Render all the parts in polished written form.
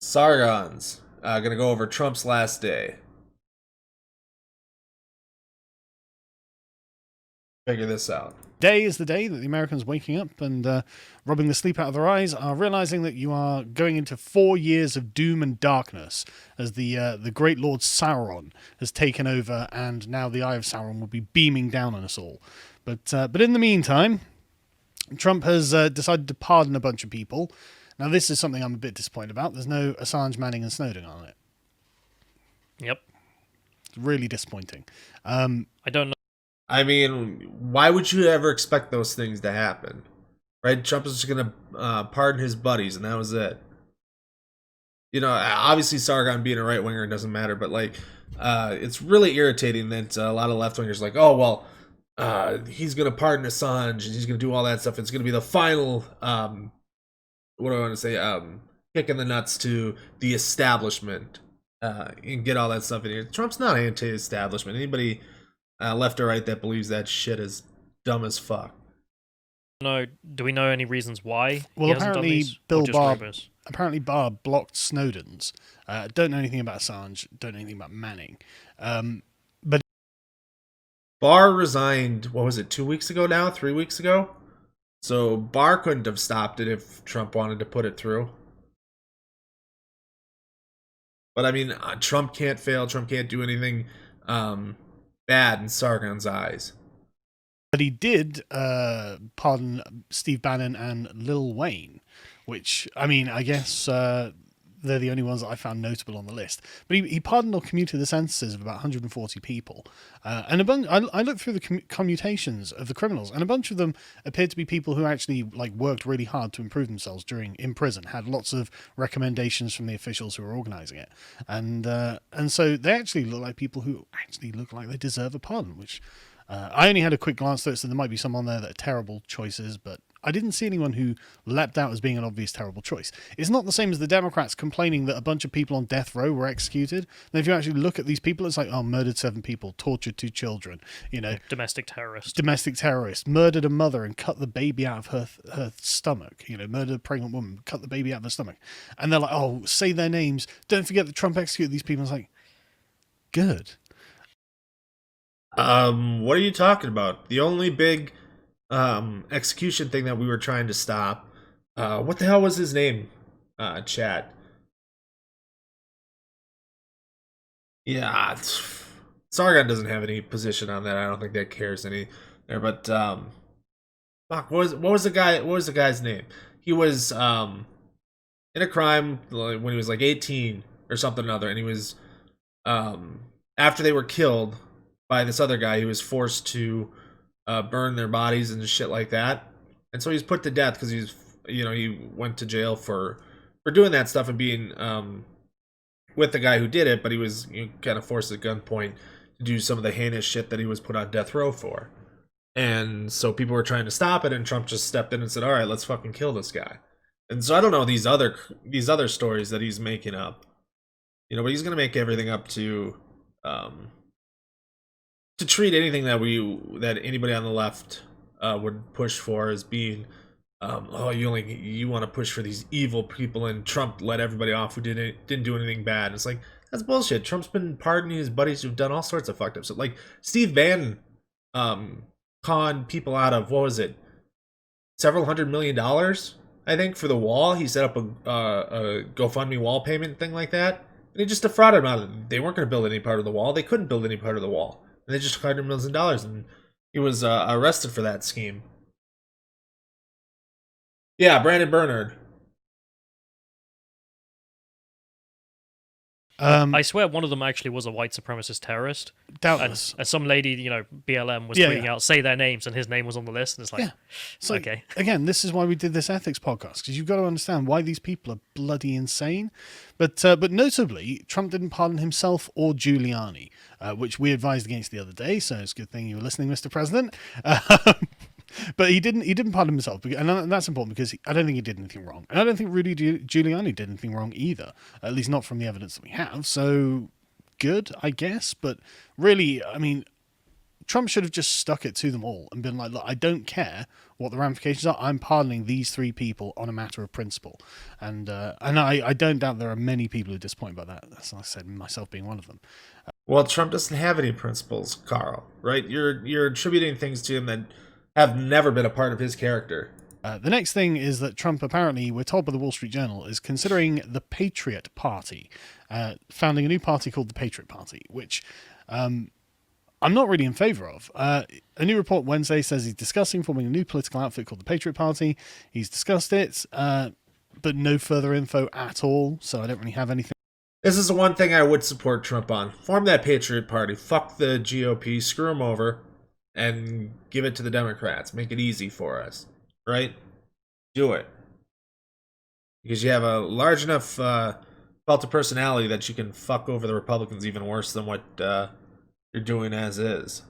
Sargon's gonna go over Trump's last day. Figure this out. Day is the day that the Americans waking up and rubbing the sleep out of their eyes are realizing that you are going into 4 years of doom and darkness as the great Lord Sauron has taken over, and now the Eye of Sauron will be beaming down on us all. But in the meantime, Trump has decided to pardon a bunch of people. Now, this is something I'm a bit disappointed about. There's no Assange, Manning, and Snowden on it. Yep. It's really disappointing. I don't know. I mean, why would you ever expect those things to happen? Right? Trump is just gonna pardon his buddies, and that was it. You know, obviously Sargon being a right winger doesn't matter, but like, it's really irritating that a lot of left wingers like, oh well, he's gonna pardon Assange and he's gonna do all that stuff. It's gonna be the final, what do I want to say, kick in the nuts to the establishment, and get all that stuff in here. Trump's not anti-establishment. Anybody left or right that believes that shit is dumb as fuck. No, do we know any reasons why Well, he hasn't done apparently these? Bill Or just Barr rumors? Barr blocked Snowden's. Don't know anything about Assange. Don't know anything about Manning. But Barr resigned, what was it, 2 weeks ago now? 3 weeks ago? So Barr couldn't have stopped it if Trump wanted to put it through. But I mean, Trump can't fail. Trump can't do anything bad in Sargon's eyes. he did pardon Steve Bannon and Lil Wayne, which, I mean, I guess they're the only ones that I found notable on the list. But he pardoned or commuted the sentences of about 140 people. And I looked through the commutations of the criminals, and a bunch of them appeared to be people who actually like worked really hard to improve themselves in prison, had lots of recommendations from the officials who were organizing it. And so they actually look like people who actually look like they deserve a pardon, which I only had a quick glance through it, so there might be some on there that are terrible choices, but I didn't see anyone who leapt out as being an obvious terrible choice. It's not the same as the Democrats complaining that a bunch of people on death row were executed. And if you actually look at these people, it's like, oh, murdered 7 people, tortured 2 children, Domestic terrorist. domestic terrorist, murdered a mother and cut the baby out of her stomach, murdered a pregnant woman, cut the baby out of her stomach. And they're like, oh, say their names. Don't forget that Trump executed these people. It's like, good. What are you talking about? The only big execution thing that we were trying to stop. What the hell was his name? Chat. Yeah, Sargon doesn't have any position on that. I don't think that cares any there. But fuck, what was the guy? What was the guy's name? He was in a crime when he was like 18 or something or other, and he was after they were killed by this other guy, he was forced to burn their bodies and shit like that, and so he's put to death because he went to jail for doing that stuff and being with the guy who did it, but he was kind of forced at gunpoint to do some of the heinous shit that he was put on death row for. And so people were trying to stop it, and Trump just stepped in and said, all right, let's fucking kill this guy. And so I don't know these other stories that he's making up, but he's gonna make everything up to treat anything that anybody on the left would push for as being you want to push for these evil people, and Trump let everybody off who didn't do anything bad. And it's like, that's bullshit. Trump's been pardoning his buddies who've done all sorts of fucked up. So like Steve Bannon conned people out of, what was it, several $100 million, I think, for the wall. He set up a GoFundMe wall payment thing like that, and he just defrauded them out of it. They weren't going to build any part of the wall. They couldn't build any part of the wall, and they just took $100 million, and he was arrested for that scheme. Yeah, Brandon Bernard. I swear one of them actually was a white supremacist terrorist. Doubtless. And some lady, BLM was tweeting out, say their names, and his name was on the list. And it's like, Yeah. So, okay. Again, this is why we did this ethics podcast, because you've got to understand why these people are bloody insane. But notably, Trump didn't pardon himself or Giuliani, which we advised against the other day. So it's a good thing you were listening, Mr. President. But he didn't pardon himself, and that's important because I don't think he did anything wrong, and I don't think Rudy Giuliani did anything wrong either, at least not from the evidence that we have. So good, I guess. But really, I mean, Trump should have just stuck it to them all and been like, look, I don't care what the ramifications are. I'm pardoning these 3 people on a matter of principle. And I don't doubt there are many people who are disappointed by that. As I said, myself being one of them. Well, Trump doesn't have any principles, Carl, right? You're attributing things to him that have never been a part of his character. The next thing is that Trump, apparently, we're told by the Wall Street Journal, is considering the Patriot Party, founding a new party called the Patriot Party, which I'm not really in favour of. A new report Wednesday says he's discussing forming a new political outfit called the Patriot Party. He's discussed it, but no further info at all, so I don't really have anything. This is the one thing I would support Trump on. Form that Patriot Party. Fuck the GOP. Screw them over. And give it to the Democrats. Make it easy for us. Right? Do it. Because you have a large enough cult of personality that you can fuck over the Republicans even worse than what you're doing as is.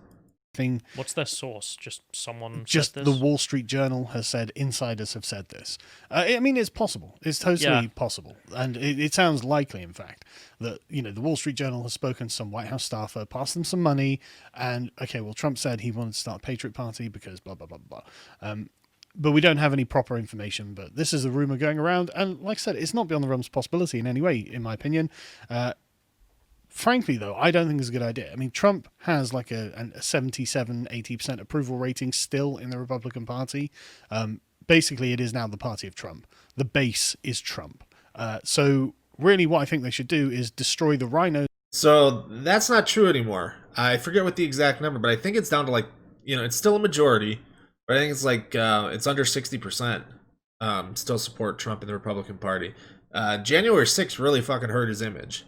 What's their source? Just someone Just said the this? Wall Street Journal has said, insiders have said this. I mean, it's possible. It's totally possible. And it sounds likely, in fact, that, the Wall Street Journal has spoken to some White House staffer, passed them some money, and, okay, well, Trump said he wanted to start a Patriot Party because blah, blah, blah, blah. But we don't have any proper information, but this is a rumor going around, and like I said, it's not beyond the realms of possibility in any way, in my opinion. Frankly, though, I don't think it's a good idea. I mean, Trump has like a 77-80% approval rating still in the Republican Party. Basically, it is now the party of Trump. The base is Trump. So really what I think they should do is destroy the rhinos. So that's not true anymore. I forget what the exact number, but I think it's down to it's still a majority, but I think it's it's under 60% still support Trump in the Republican Party. January 6th really fucking hurt his image.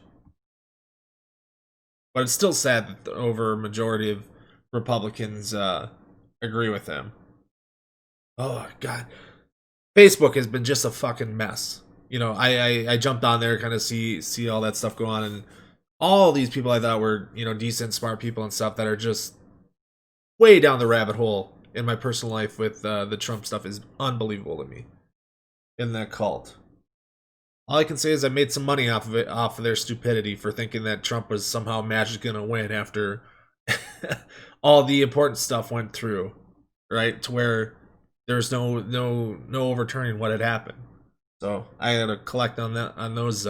But it's still sad that the over majority of Republicans agree with him. Oh, God. Facebook has been just a fucking mess. I jumped on there, kind of see all that stuff go on, and all these people I thought were, decent, smart people and stuff that are just way down the rabbit hole in my personal life with the Trump stuff is unbelievable to me. In that cult. All I can say is I made some money off of their stupidity for thinking that Trump was somehow magically going to win after all the important stuff went through, right? To where there's no overturning what had happened. So I got to collect on those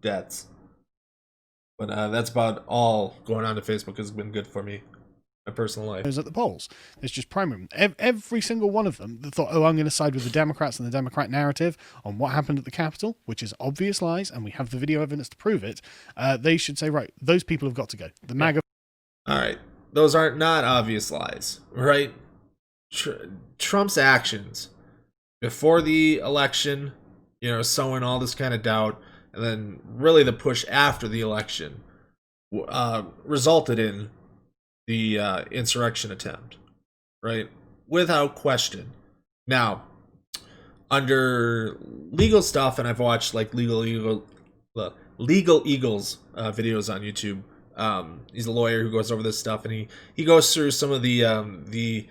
debts. But that's about all going on to Facebook has been good for me. My personal life. At the polls. It's just primary. Every single one of them that thought, oh, I'm going to side with the Democrats and the Democrat narrative on what happened at the Capitol, which is obvious lies, and we have the video evidence to prove it. They should say, right, those people have got to go. The MAGA. All right. Those aren't not obvious lies, right? Trump's actions before the election, sowing all this kind of doubt, and then really the push after the election resulted in the insurrection attempt, right? Without question. Now, under legal stuff, and I've watched Legal Eagles videos on YouTube. He's a lawyer who goes over this stuff, and he goes through some of the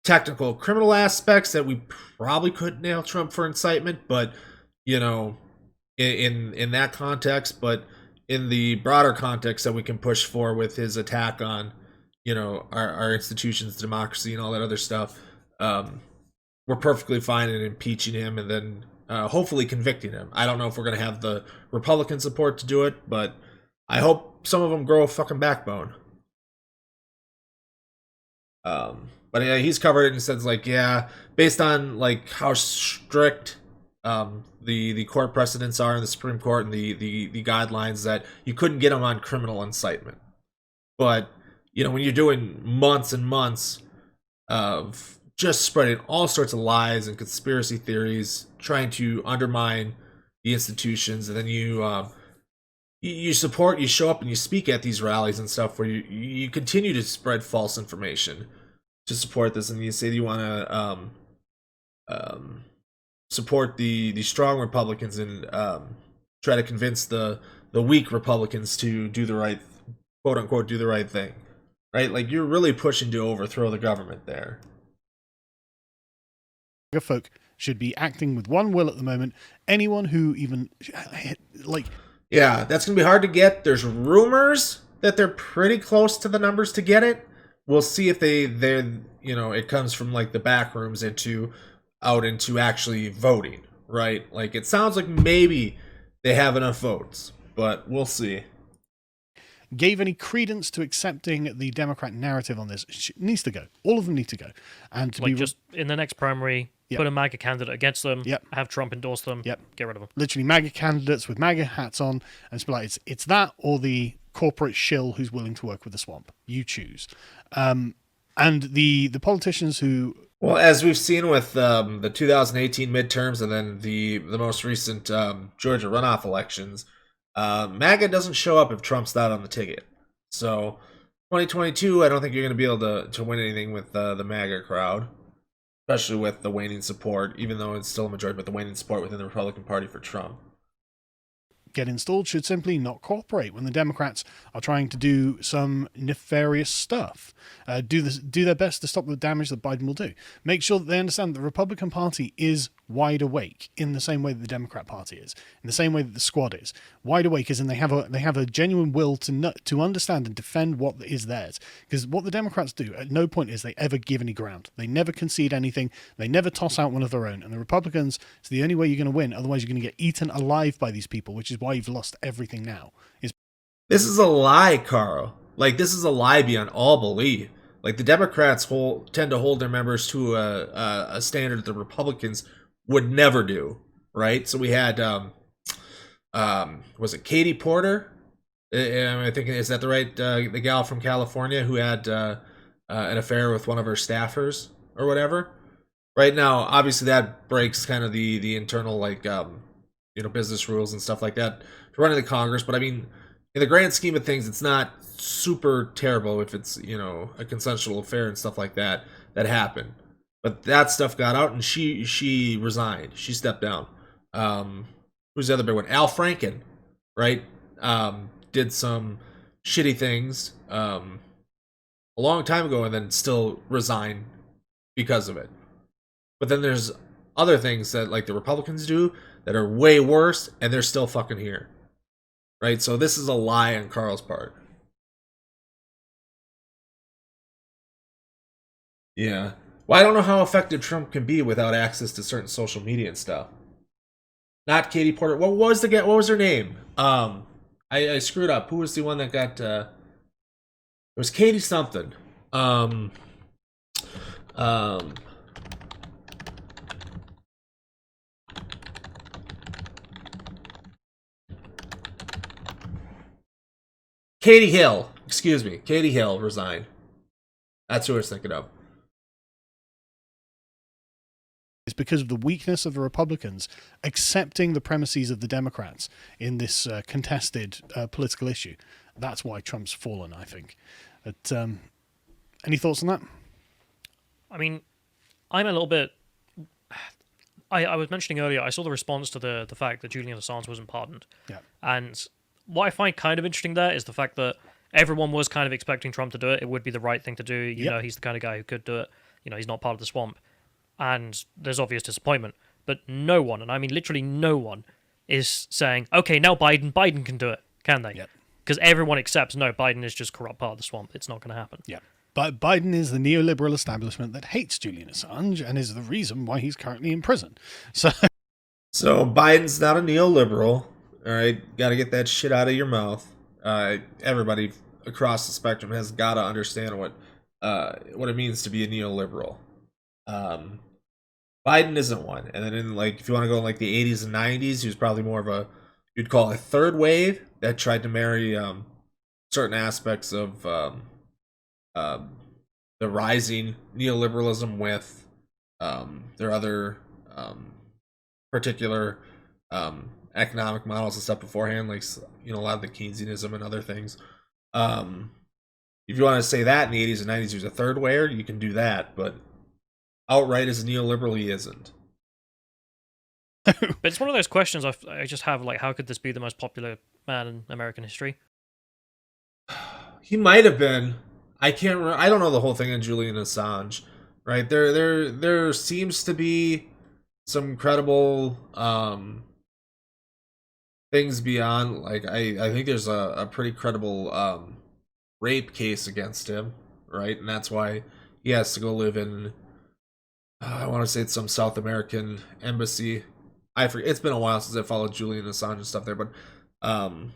technical criminal aspects that we probably couldn't nail Trump for incitement, but in that context, but in the broader context that we can push for with his attack on our institutions, democracy, and all that other stuff, we're perfectly fine in impeaching him and then hopefully convicting him. I don't know if we're going to have the Republican support to do it, but I hope some of them grow a fucking backbone. But yeah, he's covered it and says based on how strict the court precedents are in the Supreme Court and the guidelines, that you couldn't get him on criminal incitement. But when you're doing months and months of just spreading all sorts of lies and conspiracy theories, trying to undermine the institutions, and then you support, you show up and you speak at these rallies and stuff where you continue to spread false information to support this, and you say you want to support the strong Republicans and try to convince the weak Republicans to do the right, quote unquote, do the right thing. Right? You're really pushing to overthrow the government there. Folk should be acting with one will at the moment. Anyone who even Yeah, that's going to be hard to get. There's rumors that they're pretty close to the numbers to get it, we'll see if they're it comes from like the back rooms out into actually voting, right? Like it sounds like maybe they have enough votes, but we'll see. Gave any credence to accepting the Democrat narrative on this. Needs to go. All of them need to go. And to like just in the next primary, put a MAGA candidate against them, have Trump endorse them, get rid of them. Literally MAGA candidates with MAGA hats on, and it's like it's that or the corporate shill who's willing to work with the swamp. You choose. And the politicians who... Well, as we've seen with the 2018 midterms and then the most recent Georgia runoff elections, MAGA doesn't show up if Trump's not on the ticket. So 2022, I don't think you're going to be able to win anything with the MAGA crowd, especially with the waning support, even though it's still a majority, but the waning support within the Republican Party for Trump. Get installed should simply not cooperate when the Democrats are trying to do some nefarious stuff. Do their best to stop the damage that Biden will do. Make sure that they understand that the Republican Party is wide awake in the same way that the Democrat Party is, in the same way that the Squad is. Wide awake is, and they have a genuine will to understand and defend what is theirs. Because what the Democrats do at no point is they ever give any ground. They never concede anything. They never toss out one of their own. And the Republicans, it's the only way you're going to win. Otherwise, you're going to get eaten alive by these people, which is why you've lost everything now. This is a lie, Carl. Like, this is a lie beyond all belief. Like, the Democrats tend to hold their members to a standard that the Republicans would never do, right? So we had, was it Katie Porter? I think, is that the right, the gal from California who had an affair with one of her staffers or whatever? Right now, obviously that breaks kind of the internal, like, business rules and stuff like that to run into Congress. But I mean, in the grand scheme of things, it's not super terrible if it's, a consensual affair and stuff like that happened. But that stuff got out, and she resigned. She stepped down. Who's the other big one? Al Franken, right? Did some shitty things a long time ago, and then still resigned because of it. But then there's other things that like the Republicans do that are way worse, and they're still fucking here, right? So this is a lie on Carl's part. Yeah. Well, I don't know how effective Trump can be without access to certain social media and stuff. Not Katie Porter. What was her name? I screwed up. Who was the one that got? It was Katie something. Katie Hill. Excuse me. Katie Hill resigned. That's who I was thinking of. It's because of the weakness of the Republicans accepting the premises of the Democrats in this contested political issue. That's why Trump's fallen, I think. But, any thoughts on that? I mean, I'm a little bit... I was mentioning earlier, I saw the response to the fact that Julian Assange wasn't pardoned. Yeah. And what I find kind of interesting there is the fact that everyone was kind of expecting Trump to do it. It would be the right thing to do. You know, he's the kind of guy who could do it. He's not part of the swamp. And there's obvious disappointment. But no one, and I mean literally no one, is saying, okay, now Biden can do it, can they? Because everyone accepts, no, Biden is just corrupt part of the swamp. It's not going to happen. Yeah. But Biden is the neoliberal establishment that hates Julian Assange and is the reason why he's currently in prison. So Biden's not a neoliberal. All right, got to get that shit out of your mouth. Everybody across the spectrum has got to understand what it means to be a neoliberal. Biden isn't one. And then if you want to go in like the 80s and 90s, he was probably more of you'd call a third wave that tried to marry certain aspects of the rising neoliberalism with their other particular economic models and stuff beforehand, like a lot of the Keynesianism and other things. If you want to say that in the 80s and 90s he was a third wayer, you can do that, but outright as a neoliberal he isn't. But it's one of those questions I just have, like, how could this be the most popular man in American history? He might have been. I can't remember. I don't know the whole thing on Julian Assange, right? There seems to be some credible things beyond, like, I think there's a pretty credible rape case against him, right? And that's why he has to go live in, I want to say it's some South American embassy. I forget. It's been a while since I followed Julian Assange and stuff there, but um,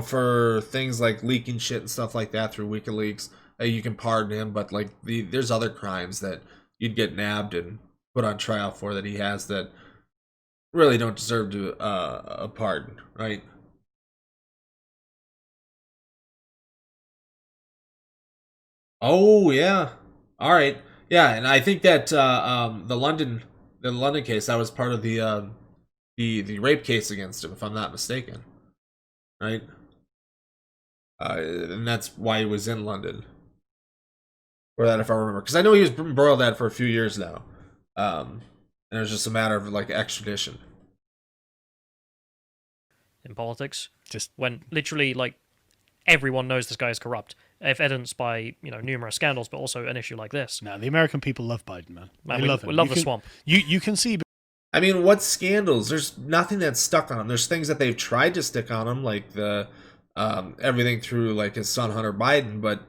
for things like leaking shit and stuff like that through WikiLeaks, you can pardon him. But like there's other crimes that you'd get nabbed and put on trial for that he has that really don't deserve to a pardon, right? Oh yeah, all right, yeah, and I think that the London case, that was part of the rape case against him, if I'm not mistaken, right? And that's why he was in London for that, if I remember, because I know he was embroiled that for a few years now, and it was just a matter of like extradition. In politics, Just when literally like everyone knows this guy is corrupt, if evidenced by numerous scandals, but also an issue like this. no, the American people love Biden, man. Man, They we love him. love You the can- swamp. You can see. I mean, what scandals? There's nothing that's stuck on him. There's things that they've tried to stick on him, like the everything through like his son Hunter Biden, but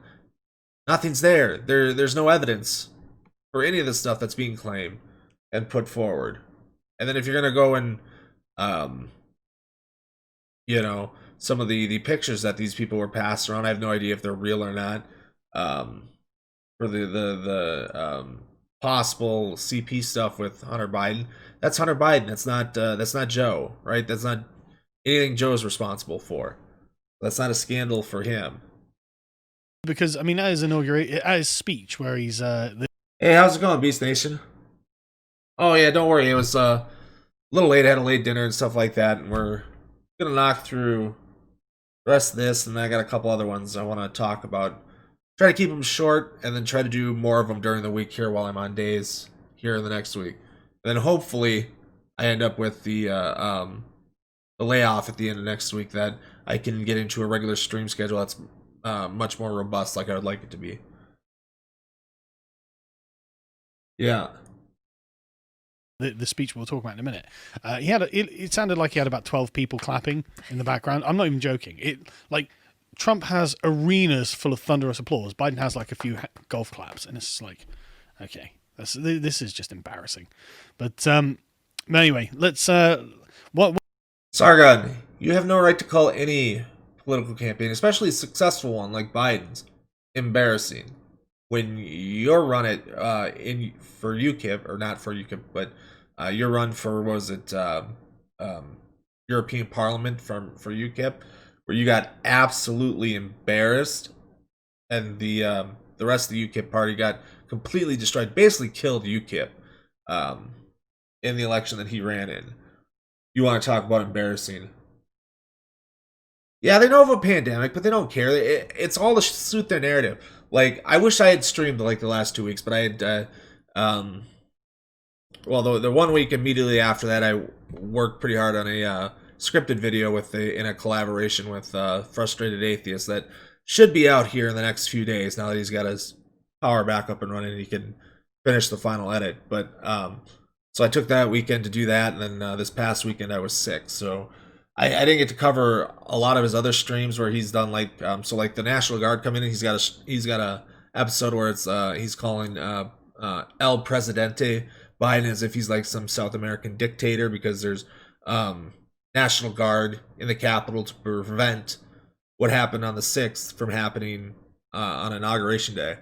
nothing's there. There's no evidence for any of the stuff that's being claimed and put forward. And then if you're gonna go and um, some of the pictures that these people were passed around, I have no idea if they're real or not. For the possible CP stuff with Hunter Biden, that's Hunter Biden. That's not Joe, right? That's not anything Joe's responsible for. That's not a scandal for him. Because I mean, at his speech where he's Hey, how's it going, Beast Nation? Oh yeah, don't worry. It was a little late. I had a late dinner and stuff like that, and we're gonna knock through the rest of this, and I got a couple other ones I want to talk about. Try to keep them short, and then try to do more of them during the week here while I'm on days here in the next week. And then hopefully I end up with the layoff at the end of next week that I can get into a regular stream schedule that's much more robust, like I would like it to be. Yeah. the speech we'll talk about in a minute. It sounded like he had about 12 people clapping in the background. I'm not even joking. Trump has arenas full of thunderous applause. Biden has like a few golf claps, and it's just like, okay, this is just embarrassing. But anyway, let's what Sargon, you have no right to call any political campaign, especially a successful one like Biden's, embarrassing. When your run for UKIP, or not for UKIP, but your run for, what was it, European Parliament for UKIP, where you got absolutely embarrassed, and the rest of the UKIP party got completely destroyed, basically killed UKIP in the election that he ran in. You want to talk about embarrassing? Yeah, they know of a pandemic, but they don't care. It's all to suit their narrative. Like, I wish I had streamed like the last 2 weeks, but I had the 1 week immediately after that, I worked pretty hard on a scripted video in a collaboration with Frustrated Atheist that should be out here in the next few days. Now that he's got his power back up and running, he can finish the final edit. But so I took that weekend to do that, and then this past weekend I was sick, so I didn't get to cover a lot of his other streams where he's done like like the National Guard come in, and he's got a episode where it's he's calling El Presidente Biden as if he's like some South American dictator, because there's National Guard in the Capitol to prevent what happened on the 6th from happening on Inauguration Day.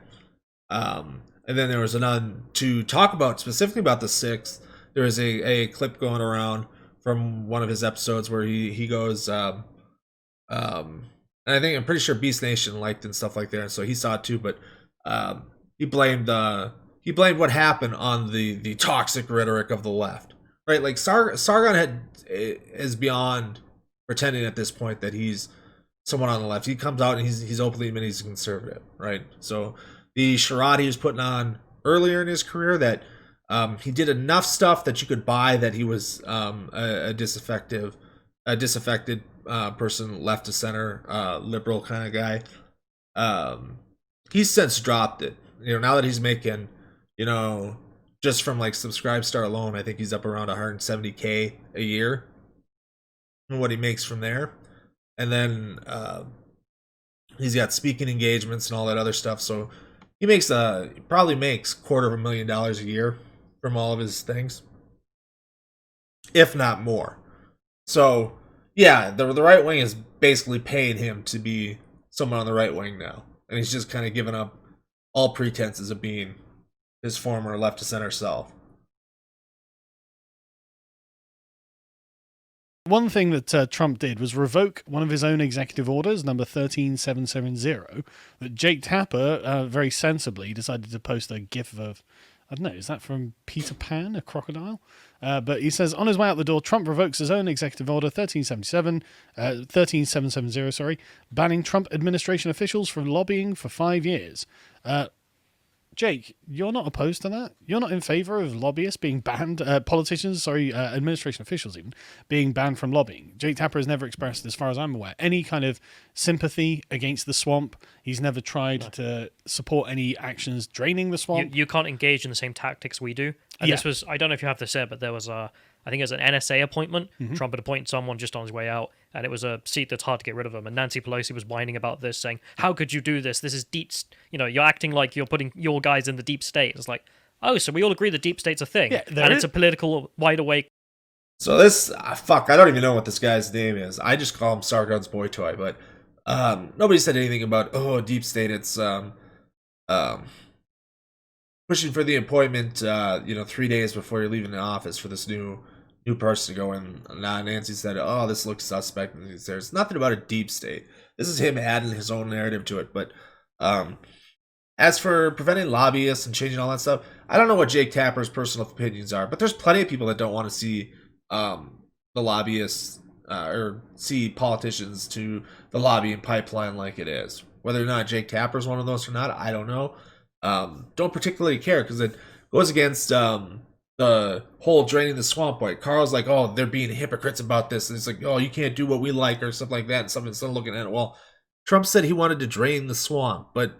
And then there was to talk about specifically about the 6th. There was a clip going around from one of his episodes where he goes, and I'm pretty sure Beast Nation liked and stuff like that, and so he saw it too. But he blamed what happened on the toxic rhetoric of the left, right? Like Sargon is beyond pretending at this point that he's someone on the left. He comes out and he's openly admitting he's a conservative, right? So the charade he was putting on earlier in his career, that he did enough stuff that you could buy that he was a disaffected person, left to center, liberal kind of guy. He's since dropped it. Now that he's making, just from like Subscribestar alone, I think he's up around 170K a year, and what he makes from there. And then He's got speaking engagements and all that other stuff. So he probably makes $250,000 a year from all of his things, if not more. So yeah, the right wing is basically paying him to be someone on the right wing now, and he's just kind of given up all pretenses of being his former left to center self. One thing that Trump did was revoke one of his own executive orders, number 13770, that Jake Tapper very sensibly decided to post a gif of. I don't know, is that from Peter Pan, a crocodile? But he says, on his way out the door, Trump revokes his own executive order 13770, sorry, banning Trump administration officials from lobbying for 5 years. Jake, you're not opposed to that? You're not in favor of lobbyists being banned, administration officials even, being banned from lobbying. Jake Tapper has never expressed, as far as I'm aware, any kind of sympathy against the swamp. He's never tried to support any actions draining the swamp. You can't engage in the same tactics we do. And this was, I don't know if you have this here, but there was I think it was an NSA appointment. Trump had appointed someone just on his way out, and it was a seat that's hard to get rid of him. And Nancy Pelosi was whining about this, saying, how could you do this? This is deep, you're acting like you're putting your guys in the deep state. It's like, oh, so we all agree the deep state's a thing. Yeah, and it's a political wide awake. So this, I don't even know what this guy's name is. I just call him Sargon's boy toy, but nobody said anything about, deep state, it's pushing for the appointment, 3 days before you're leaving the office for this new person to go in. Nancy said, oh, this looks suspect. And there's nothing about a deep state. This is him adding his own narrative to it. But as for preventing lobbyists and changing all that stuff, I don't know what Jake Tapper's personal opinions are, but there's plenty of people that don't want to see the lobbyists or see politicians to the lobbying pipeline like it is. Whether or not Jake Tapper's one of those or not, I don't know. Don't particularly care because it goes against the whole draining the swamp point. Carl's like, oh, they're being hypocrites about this. And it's like, oh, you can't do what we like or something like that. And something instead of looking at it, well, Trump said he wanted to drain the swamp, but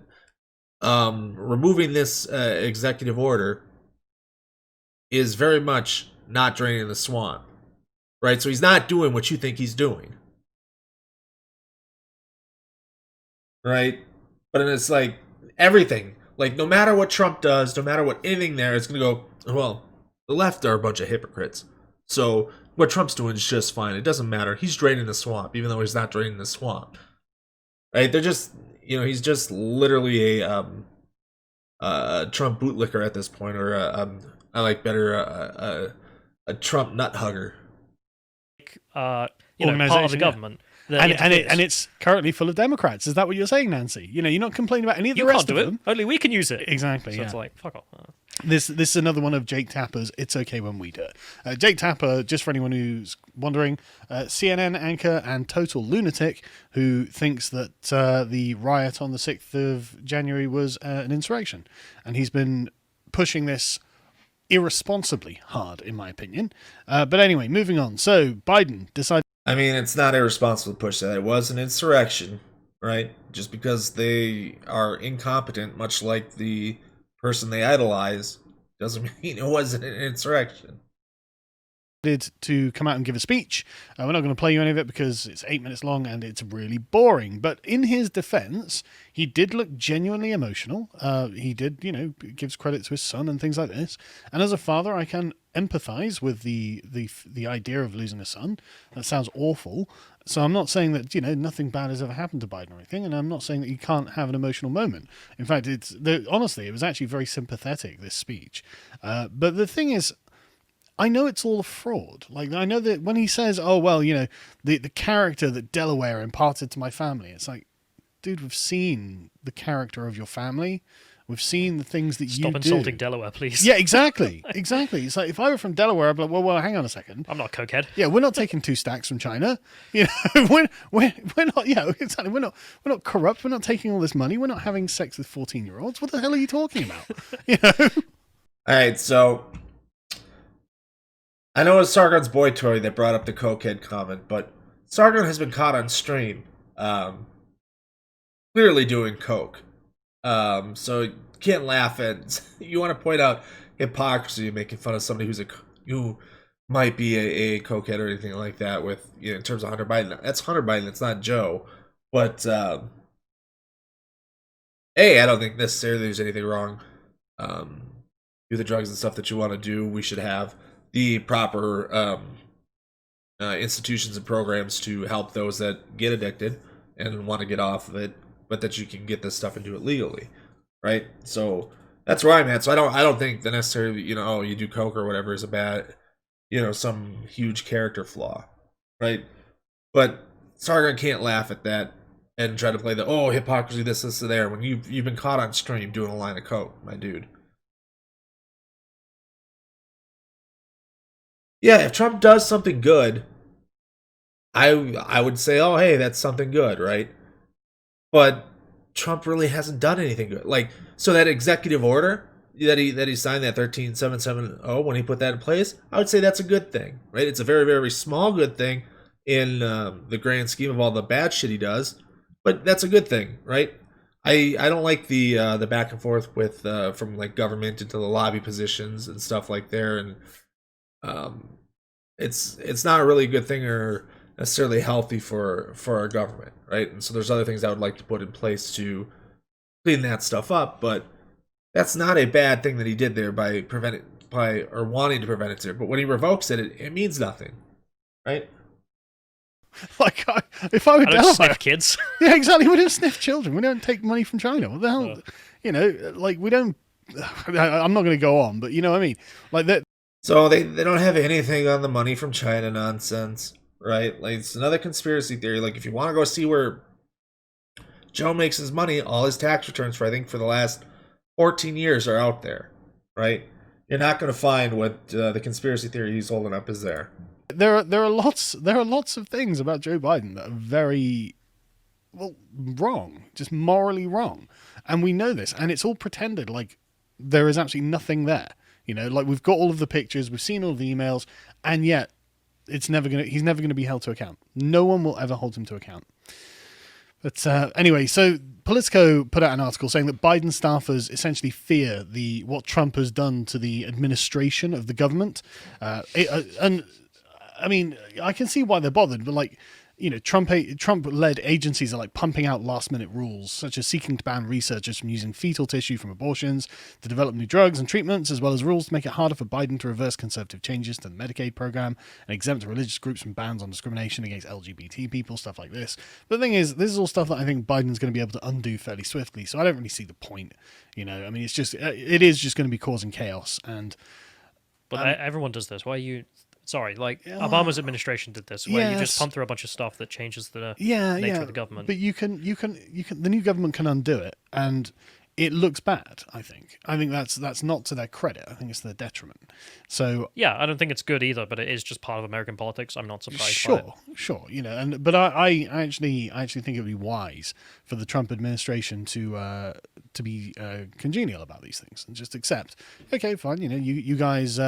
removing this executive order is very much not draining the swamp, right? So he's not doing what you think he's doing, right? But it's like everything, like no matter what Trump does, no matter what anything there, it's gonna go, well, the left are a bunch of hypocrites. So what Trump's doing is just fine. It doesn't matter. He's draining the swamp, even though he's not draining the swamp. Right? They're just, he's just literally a Trump bootlicker at this point, or I like better a Trump nut hugger. Part of the government. And it's currently full of Democrats. Is that what you're saying, Nancy? You're not complaining about any of the rest of them. Only we can use it. Exactly. So yeah. it's like, fuck off. This is another one of Jake Tapper's "It's Okay When We Do It." Jake Tapper, just for anyone who's wondering, CNN anchor and total lunatic who thinks that the riot on the 6th of January was an insurrection. And he's been pushing this irresponsibly hard, in my opinion. But anyway, moving on. So Biden decided... I mean, it's not irresponsible to push that. It was an insurrection, right? Just because they are incompetent, much like the person they idolize, doesn't mean it wasn't an insurrection. To come out and give a speech. We're not going to play you any of it because it's 8 minutes long and it's really boring. But in his defense, he did look genuinely emotional. He did, gives credit to his son and things like this. And as a father, I can empathize with the idea of losing a son. That sounds awful. So I'm not saying that, nothing bad has ever happened to Biden or anything, and I'm not saying that he can't have an emotional moment. In fact, honestly, it was actually very sympathetic, this speech. But the thing is, I know it's all a fraud. Like, I know that when he says, oh, well, the character that Delaware imparted to my family, it's like, dude, we've seen the character of your family. We've seen the things that you do. Stop insulting Delaware, please. Yeah, exactly. Exactly. It's like, if I were from Delaware, I'd be like, well, hang on a second. I'm not a cokehead. Yeah, we're not taking 2 stacks from China. We're not, exactly. We're not corrupt. We're not taking all this money. We're not having sex with 14-year-olds. What the hell are you talking about? All right, so I know it was Sargon's boy toy that brought up the cokehead comment, but Sargon has been caught on stream clearly doing coke. So you can't laugh at... You want to point out hypocrisy, making fun of somebody who might be a cokehead or anything like that with, in terms of Hunter Biden. That's Hunter Biden, it's not Joe. But I don't think necessarily there's anything wrong. Do the drugs and stuff that you want to do. We should have the proper institutions and programs to help those that get addicted and want to get off of it, but that you can get this stuff and do it legally, right? So that's where I'm at. So I don't think that necessarily, oh, you do coke or whatever is a bad, some huge character flaw, right? But Sargon can't laugh at that and try to play the hypocrisy, this, and there when you've been caught on stream doing a line of coke, my dude. Yeah, if Trump does something good, I would say, oh hey, that's something good, right? But Trump really hasn't done anything good. Like, so that executive order that he signed, that 13770, when he put that in place, I would say that's a good thing, right? It's a very, very small good thing in the grand scheme of all the bad shit he does, but that's a good thing, right? I don't like the back and forth with from like government into the lobby positions and stuff like there, and it's not a really good thing or necessarily healthy for our government, right? And so there's other things I would like to put in place to clean that stuff up, but that's not a bad thing that he did there by wanting to prevent it there. But when he revokes it, it means nothing, right? Like, if I were I don't Delaware, sniff kids. yeah, exactly. We don't sniff children. We don't take money from China. What the hell? Like we don't. I'm not going to go on, but you know what I mean. Like that. So they don't have anything on the money from China nonsense, right? Like, it's another conspiracy theory. Like, if you want to go see where Joe makes his money, all his tax returns for, I think, for the last 14 years are out there, right? You're not going to find what the conspiracy theory he's holding up is there. There are lots of things about Joe Biden that are very wrong, just morally wrong, and we know this, and it's all pretended. Like, there is absolutely nothing there. Like, we've got all of the pictures, we've seen all of the emails, and yet he's never gonna be held to account. No one will ever hold him to account. But anyway, so Politico put out an article saying that Biden staffers essentially fear what Trump has done to the administration of the government, and I mean, I can see why they're bothered, but like, Trump-led agencies are like pumping out last-minute rules, such as seeking to ban researchers from using fetal tissue from abortions to develop new drugs and treatments, as well as rules to make it harder for Biden to reverse conservative changes to the Medicaid program and exempt religious groups from bans on discrimination against LGBT people, stuff like this. But the thing is, this is all stuff that I think Biden's going to be able to undo fairly swiftly, so I don't really see the point. I mean, it is just going to be causing chaos. But everyone does this. Why are you... Sorry, like Obama's administration did this, where you just pump through a bunch of stuff that changes the nature of the government. But you can the new government can undo it, and it looks bad. I think that's not to their credit. I think it's to their detriment. So yeah, I don't think it's good either, but it is just part of American politics. I'm not surprised. By it. Sure, but I actually think it would be wise for the Trump administration to be congenial about these things and just accept. Okay, fine. You guys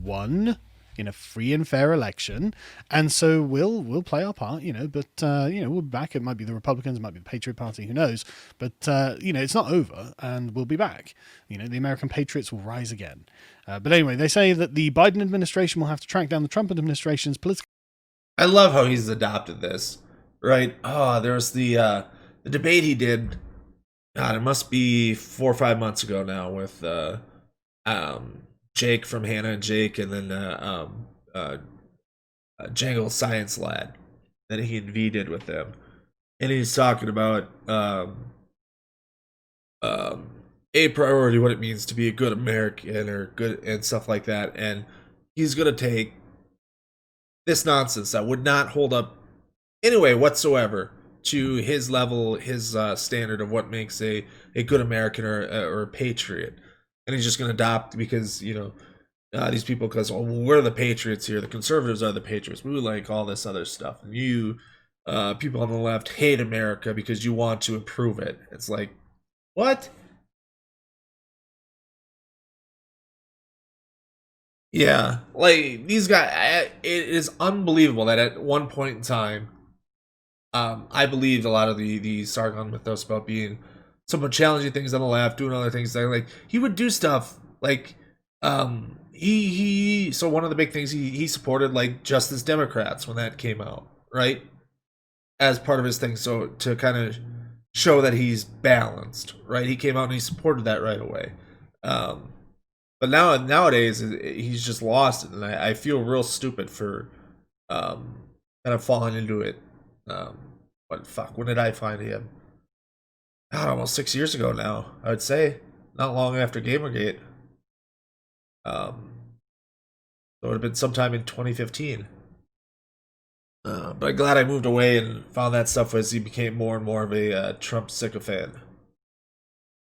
won in a free and fair election, and so we'll play our part, but we'll be back. It might be the Republicans, it might be the Patriot Party, who knows, but it's not over, and we'll be back. The American patriots will rise again. But anyway, they say that the Biden administration will have to track down the Trump administration's political... I love how he's adopted this, right? There was the debate he did, God, it must be 4 or 5 months ago now, with Jake from Hannah and Jake, and then Jangle Science Lad that he and V did with them, and he's talking about a priority, what it means to be a good American or good and stuff like that, and he's gonna take this nonsense that would not hold up anyway whatsoever to his level, his standard of what makes a good American or a patriot. And he's just going to adopt because, these people, because we're the patriots here. The conservatives are the patriots. We like all this other stuff. And you, people on the left, hate America because you want to improve it. It's like, what? Yeah, like, these guys, it is unbelievable that at one point in time, I believed a lot of the Sargon mythos about being someone challenging things on the left, doing other things. Like, he would do stuff like, so one of the big things he supported, like, Justice Democrats when that came out, right? As part of his thing. So to kind of show that he's balanced, right? He came out and he supported that right away. But nowadays he's just lost it, and I feel real stupid for kind of falling into it. But fuck, when did I find him? God, almost 6 years ago now. I would say not long after Gamergate. It would have been sometime in 2015. But I'm glad I moved away and found that stuff as he became more and more of a Trump sycophant.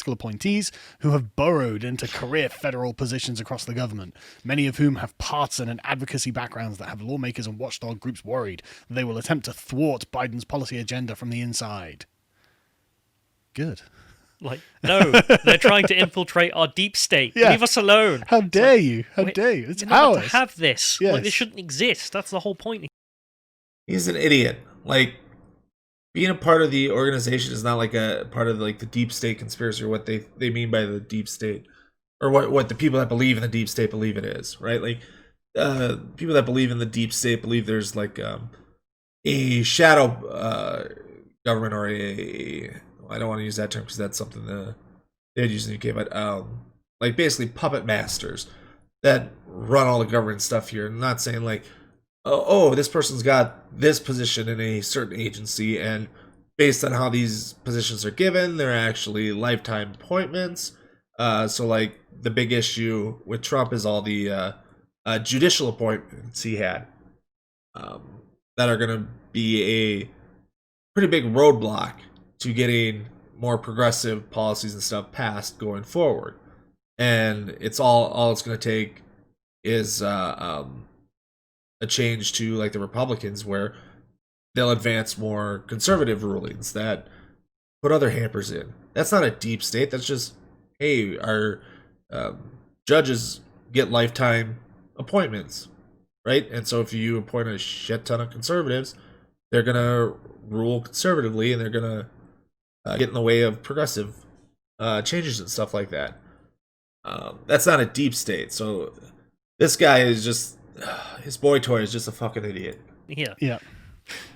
Appointees who have burrowed into career federal positions across the government, many of whom have partisan and advocacy backgrounds that have lawmakers and watchdog groups worried that they will attempt to thwart Biden's policy agenda from the inside. Good. Like, no, they're trying to infiltrate our deep state. Yeah. Leave us alone. How dare you? How dare you? It's you're not meant ours. to have this. Yes. Like, this shouldn't exist. That's the whole point. He's an idiot. Like, being a part of the organization is not like a part of like the deep state conspiracy, or what they mean by the deep state, or what the people that believe in the deep state believe it is, right? Like, people that believe in the deep state believe there's like a shadow government, or I don't want to use that term because that's something they'd use in the UK, but like basically puppet masters that run all the government stuff here. I'm not saying like, oh, this person's got this position in a certain agency, and based on how these positions are given, they're actually lifetime appointments. So like the big issue with Trump is all the judicial appointments he had that are going to be a pretty big roadblock to getting more progressive policies and stuff passed going forward. And it's all it's going to take is a change to like the Republicans, where they'll advance more conservative rulings that put other hampers in. That's not a deep state. That's just, hey, our judges get lifetime appointments, right? And so if you appoint a shit ton of conservatives, they're gonna rule conservatively, and they're gonna get in the way of progressive changes and stuff like that. That's not a deep state. So this guy is just, his boy toy is just a fucking idiot. Yeah. Yeah.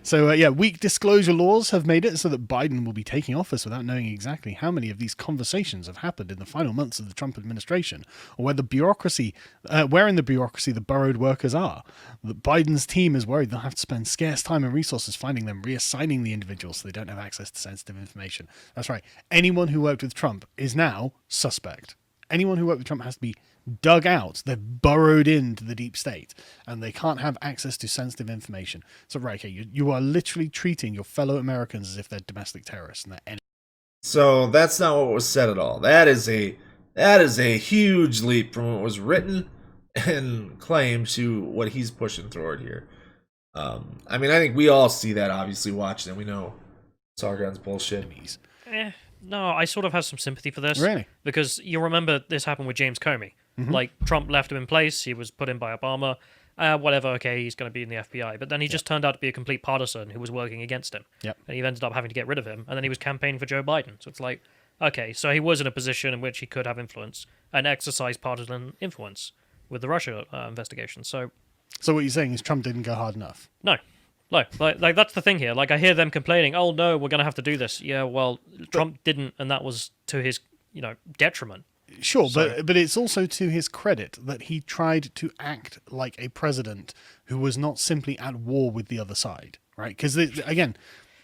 So, weak disclosure laws have made it so that Biden will be taking office without knowing exactly how many of these conversations have happened in the final months of the Trump administration, or where in the bureaucracy the burrowed workers are. That Biden's team is worried they'll have to spend scarce time and resources finding them, reassigning the individuals so they don't have access to sensitive information. That's right. Anyone who worked with Trump is now suspect. Anyone who worked with Trump has to be dug out. They're burrowed into the deep state, and they can't have access to sensitive information. So, right, okay, you are literally treating your fellow Americans as if they're domestic terrorists and they're enemies. So that's not what was said at all. That is a huge leap from what was written and claimed to what he's pushing forward here. I mean, I think we all see that, obviously, watching it. We know Sargon's bullshit. No, I sort of have some sympathy for this. Really? Because you remember this happened with James Comey. Mm-hmm. Like, Trump left him in place, he was put in by Obama, whatever, okay, he's going to be in the FBI. But then he just turned out to be a complete partisan who was working against him. Yep. And he ended up having to get rid of him, and then he was campaigning for Joe Biden. So it's like, okay, so he was in a position in which he could have influence and exercise partisan influence with the Russia investigation. So what you're saying is Trump didn't go hard enough? No, like that's the thing here. Like, I hear them complaining, oh no, we're going to have to do this. Yeah, well, Trump didn't, and that was to his, detriment. Sure, but it's also to his credit that he tried to act like a president who was not simply at war with the other side, right? Because, again,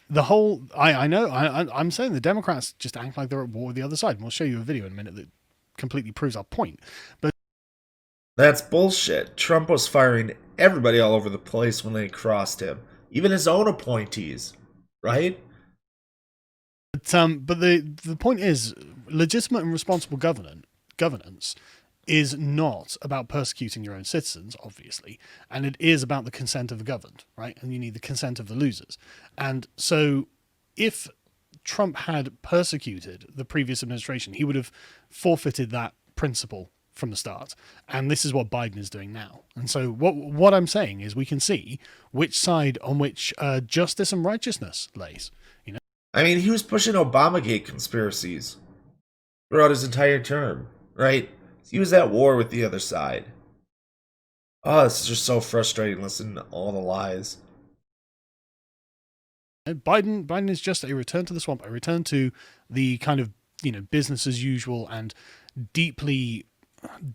the whole... I'm saying the Democrats just act like they're at war with the other side, and we'll show you a video in a minute that completely proves our point. But that's bullshit. Trump was firing everybody all over the place when they crossed him. Even his own appointees, right? But the point is, legitimate and responsible governance is not about persecuting your own citizens, obviously, and it is about the consent of the governed, right? And you need the consent of the losers. And so if Trump had persecuted the previous administration, he would have forfeited that principle from the start. And this is what Biden is doing now. And so what I'm saying is we can see which side on which justice and righteousness lays. I mean, he was pushing Obamagate conspiracies throughout his entire term, right? He was at war with the other side. Oh, this is just so frustrating listening to all the lies. Biden is just a return to the swamp, a return to the kind of business as usual and deeply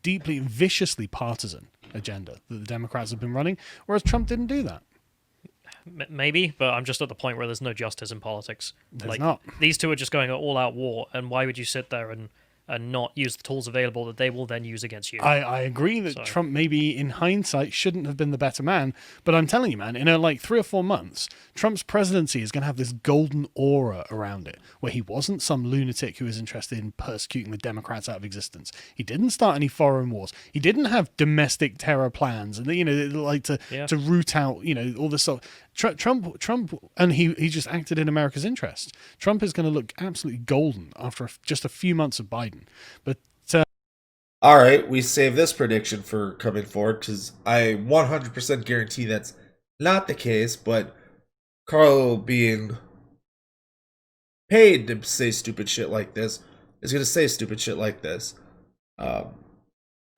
viciously partisan agenda that the Democrats have been running, whereas Trump didn't do that. Maybe, but I'm just at the point where there's no justice in politics. There's not. These two are just going all-out war, and why would you sit there and not use the tools available that they will then use against you? I agree that Trump maybe in hindsight shouldn't have been the better man, but I'm telling you, man, in like 3 or 4 months, Trump's presidency is going to have this golden aura around it, where he wasn't some lunatic who was interested in persecuting the Democrats out of existence. He didn't start any foreign wars. He didn't have domestic terror plans, and like to root out all this stuff. Trump, and he just acted in America's interest. Trump is going to look absolutely golden after just a few months of Biden. But all right, we save this prediction for coming forward because I 100% guarantee that's not the case. But Carl, being paid to say stupid shit like this, is going to say stupid shit like this. I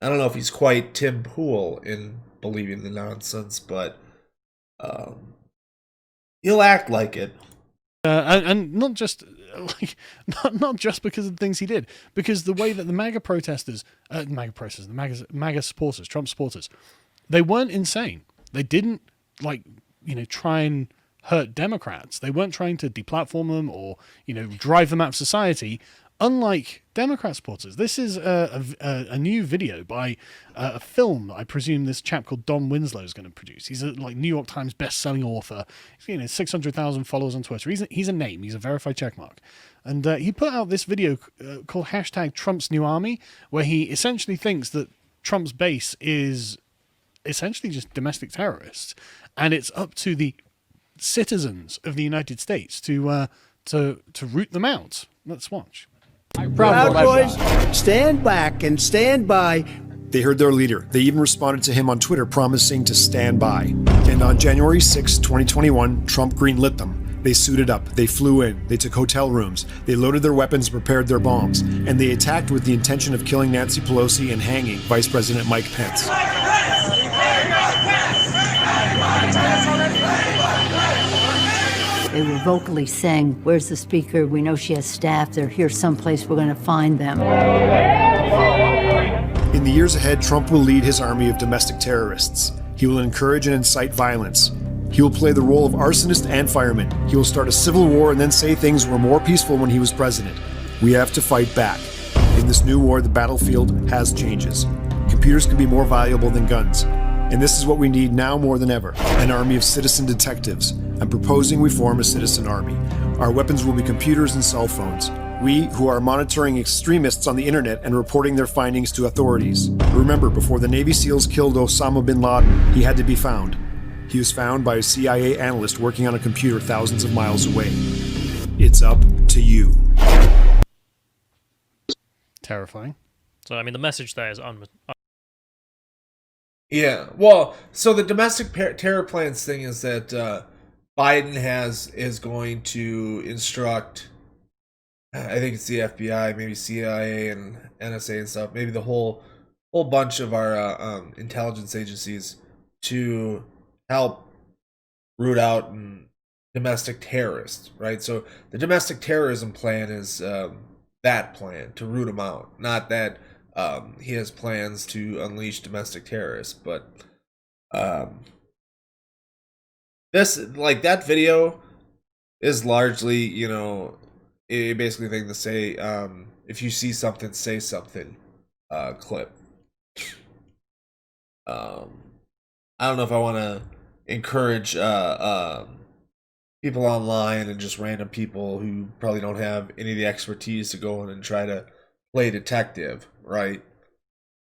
don't know if he's quite Tim Pool in believing the nonsense, but he'll act like it. And not just not just because of the things he did, because the way that the MAGA supporters, Trump supporters, they weren't insane. They didn't try and hurt Democrats. They weren't trying to deplatform them or drive them out of society. Unlike Democrat supporters, this is a new video by a film that I presume this chap called Don Winslow is going to produce. He's a New York Times best-selling author. 600,000 followers on Twitter. He's a name. He's a verified checkmark. And he put out this video called #Trump's New Army, where he essentially thinks that Trump's base is essentially just domestic terrorists, and it's up to the citizens of the United States to root them out. Let's watch. Proud Boys, stand back and stand by. They heard their leader. They even responded to him on Twitter promising to stand by. And on January 6, 2021, Trump greenlit them. They suited up. They flew in. They took hotel rooms. They loaded their weapons, prepared their bombs. And they attacked with the intention of killing Nancy Pelosi and hanging Vice President Mike Pence. They were vocally saying, "Where's the speaker? We know she has staff. They're here someplace. We're going to find them." In the years ahead, Trump will lead his army of domestic terrorists. He will encourage and incite violence. He will play the role of arsonist and fireman. He will start a civil war and then say things were more peaceful when he was president. We have to fight back. In this new war, the battlefield has changes. Computers can be more valuable than guns. And this is what we need now more than ever, an army of citizen detectives. I'm proposing we form a citizen army. Our weapons will be computers and cell phones. We, who are monitoring extremists on the internet and reporting their findings to authorities. Remember, before the Navy SEALs killed Osama bin Laden, he had to be found. He was found by a CIA analyst working on a computer thousands of miles away. It's up to you. Terrifying. So, I mean, the message there is Yeah, well, so the domestic terror plans thing is that Biden is going to instruct, I think it's the FBI, maybe CIA and NSA and stuff, maybe the whole bunch of our intelligence agencies to help root out domestic terrorists, right? So the domestic terrorism plan is that plan to root them out, not that he has plans to unleash domestic terrorists. But this, like, that video is largely, a basically thing to say, if you see something, say something, clip. I don't know if I want to encourage people online and just random people who probably don't have any of the expertise to go in and try to play detective, right?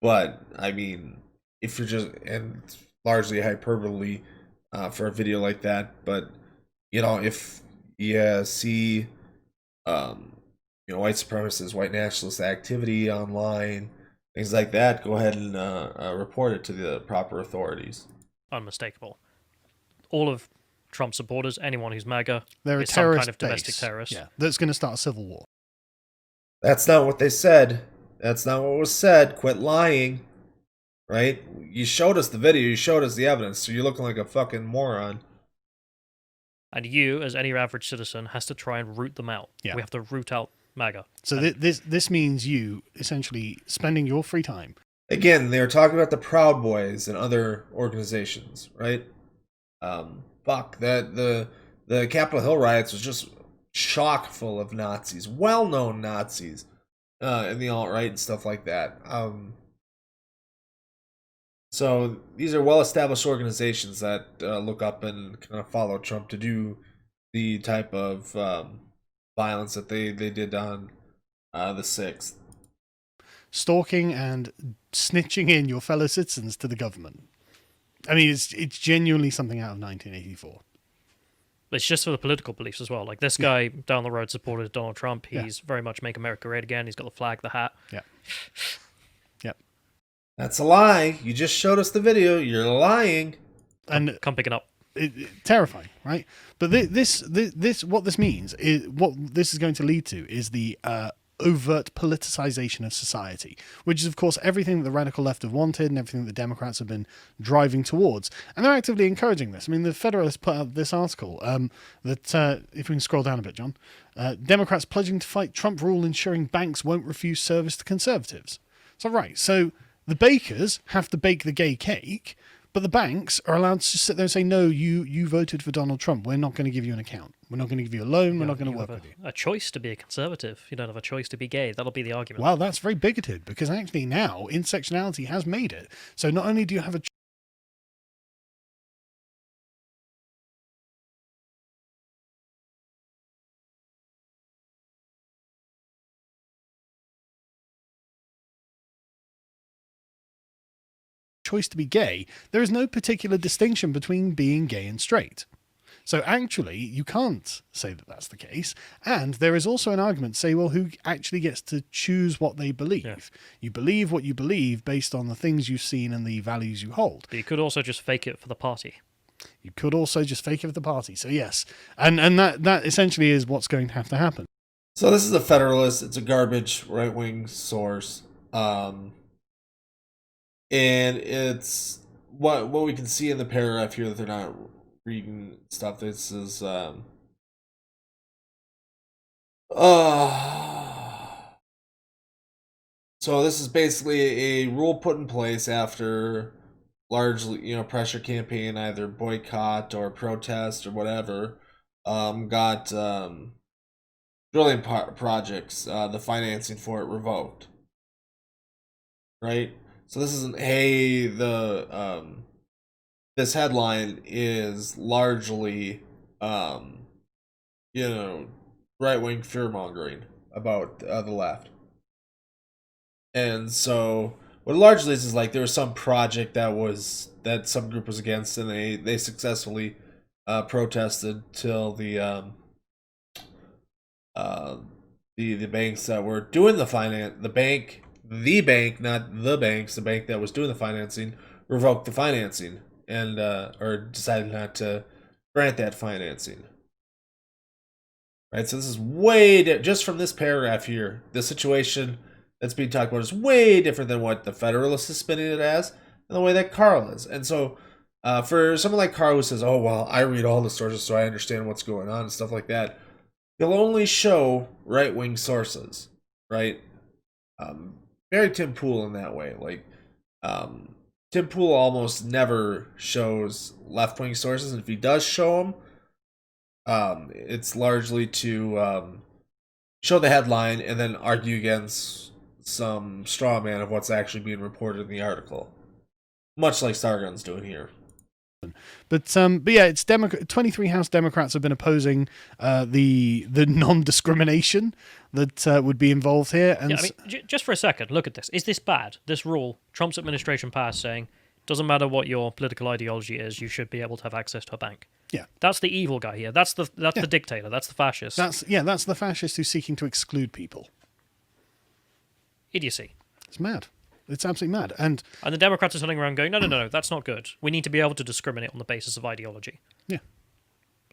But I mean, if you're just, and it's largely hyperbole for a video like that, but if you see white supremacist, white nationalist activity online, things like that, go ahead and report it to the proper authorities. Unmistakable. All of Trump supporters, anyone who's MAGA, They're is a some terrorist kind of domestic base. terrorist. Yeah, that's going to start a civil war. That's not what they said. That's not what was said. Quit lying. Right? You showed us the video. You showed us the evidence. So you're looking like a fucking moron. and you, as any average citizen, has to try and root them out. Yeah. We have to root out MAGA. So this means you essentially spending your free time. Again, they were talking about the Proud Boys and other organizations, right? That the Capitol Hill riots was just chock full of Nazis, well-known Nazis, in the alt-right and stuff like that. So these are well-established organizations that look up and kind of follow Trump to do the type of violence that they did on the 6th. Stalking and snitching in your fellow citizens to the government. I mean, it's genuinely something out of 1984. It's just for the political beliefs as well. Like this guy down the road supported Donald Trump. He's very much Make America Great Again. He's got the flag, the hat. Yeah. Yep. That's a lie. You just showed us the video. You're lying. And come picking up. Terrifying, right? But this what this means is what this is going to lead to is the overt politicization of society, which is of course everything that the radical left have wanted and everything that the Democrats have been driving towards, and they're actively encouraging this. I mean, the Federalist put out this article that if we can scroll down a bit, John, Democrats pledging to fight Trump rule ensuring banks won't refuse service to conservatives. So the bakers have to bake the gay cake, but the banks are allowed to sit there and say, no, you voted for Donald Trump. We're not going to give you an account. We're not going to give you a loan. We're not going to work with you. A choice to be a conservative. You don't have a choice to be gay. That'll be the argument. Well, that's very bigoted because actually now intersectionality has made it. So not only do you have a choice to be gay, there is no particular distinction between being gay and straight. So actually, you can't say that that's the case. And there is also an argument to say, well, who actually gets to choose what they believe? Yeah. You believe what you believe based on the things you've seen and the values you hold. But you could also just fake it for the party. You could also just fake it for the party. So yes. And that essentially is what's going to have to happen. So this is a Federalist. It's a garbage right-wing source. And it's what we can see in the paragraph here that they're not reading stuff. This is so this is basically a rule put in place after largely, pressure campaign, either boycott or protest or whatever, got drilling projects, the financing for it revoked. Right? So this isn't, hey, this headline is largely, right-wing fear-mongering about the left. And so what it largely is like there was some project that some group was against, and they successfully protested till the banks that were doing the bank, not the banks, the bank that was doing the financing, revoked the financing and or decided not to grant that financing. Right, so this is way just from this paragraph here, the situation that's being talked about is way different than what the Federalist is spinning it as, and the way that Carl is. And so, for someone like Carl who says, "Oh well, I read all the sources, so I understand what's going on" and stuff like that, he'll only show right-wing sources, right? Very Tim Pool in that way. Like, Tim Pool almost never shows left-wing sources, and if he does show them, it's largely to show the headline and then argue against some straw man of what's actually being reported in the article, much like Sargon's doing here. But yeah, it's 23 House Democrats have been opposing the non-discrimination that would be involved here. And yeah, I mean, just for a second, look at this. Is this bad? This rule Trump's administration passed saying, doesn't matter what your political ideology is, you should be able to have access to a bank. Yeah, that's the evil guy here. That's the dictator. That's the fascist. That's the fascist who's seeking to exclude people. Idiocy. It's mad. It's absolutely mad. And the Democrats are sitting around going, no, that's not good. We need to be able to discriminate on the basis of ideology. Yeah.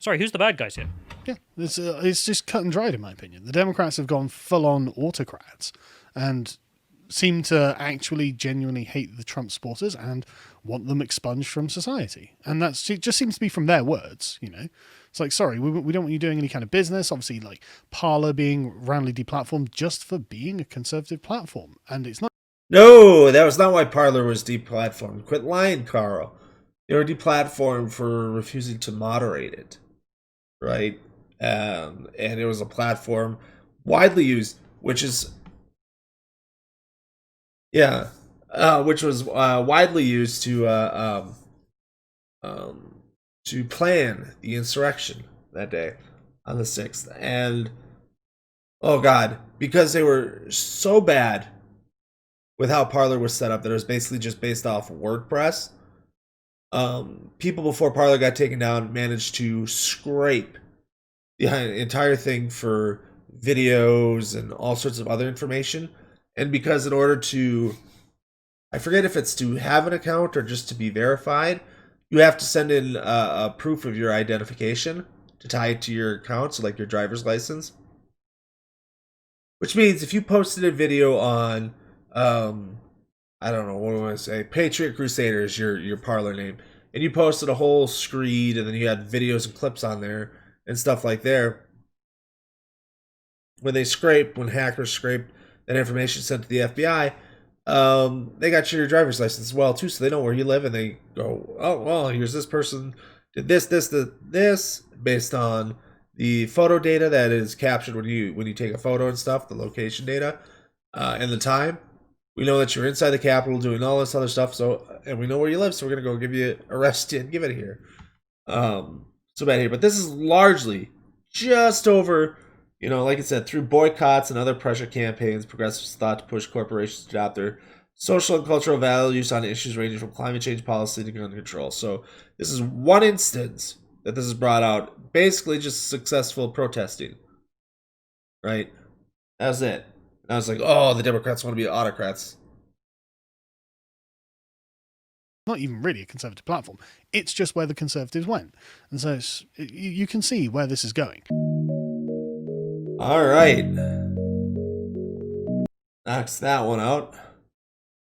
Sorry, who's the bad guys here? Yeah, it's just cut and dried, in my opinion. The Democrats have gone full-on autocrats and seem to actually genuinely hate the Trump supporters and want them expunged from society. And it just seems to be from their words, It's like, sorry, we don't want you doing any kind of business. Obviously, like Parler being roundly deplatformed just for being a conservative platform. And it's not. No, that was not why Parler was deplatformed. Quit lying, Carl. They were deplatformed for refusing to moderate it, right? And it was a platform widely used, which is, yeah, which was widely used to plan the insurrection that day on the 6th. And oh god, because they were so bad with how Parler was set up that it was basically just based off WordPress. People before Parler got taken down managed to scrape the entire thing for videos and all sorts of other information. And because in order to, I forget if it's to have an account or just to be verified, you have to send in a proof of your identification to tie it to your account, so like your driver's license. Which means if you posted a video on, I don't know, what do I want to say? Patriot Crusaders, your Parler name. And you posted a whole screed, and then you had videos and clips on there and stuff like there. When hackers scrape that information sent to the FBI, they got your driver's license as well too, so they know where you live, and they go, oh well, here's this person did this based on the photo data that is captured when you take a photo and stuff, the location data, and the time. We know that you're inside the Capitol doing all this other stuff, and we know where you live, so we're gonna go arrest you and give it here. So bad here, but this is largely just over, like I said, through boycotts and other pressure campaigns. Progressives thought to push corporations to adopt their social and cultural values on issues ranging from climate change policy to gun control. So this is one instance that this is brought out, basically just successful protesting, right? That was it. And I was like, oh, the Democrats want to be autocrats. Not even really a conservative platform. It's just where the conservatives went. And so you can see where this is going. All right. Knocks that one out.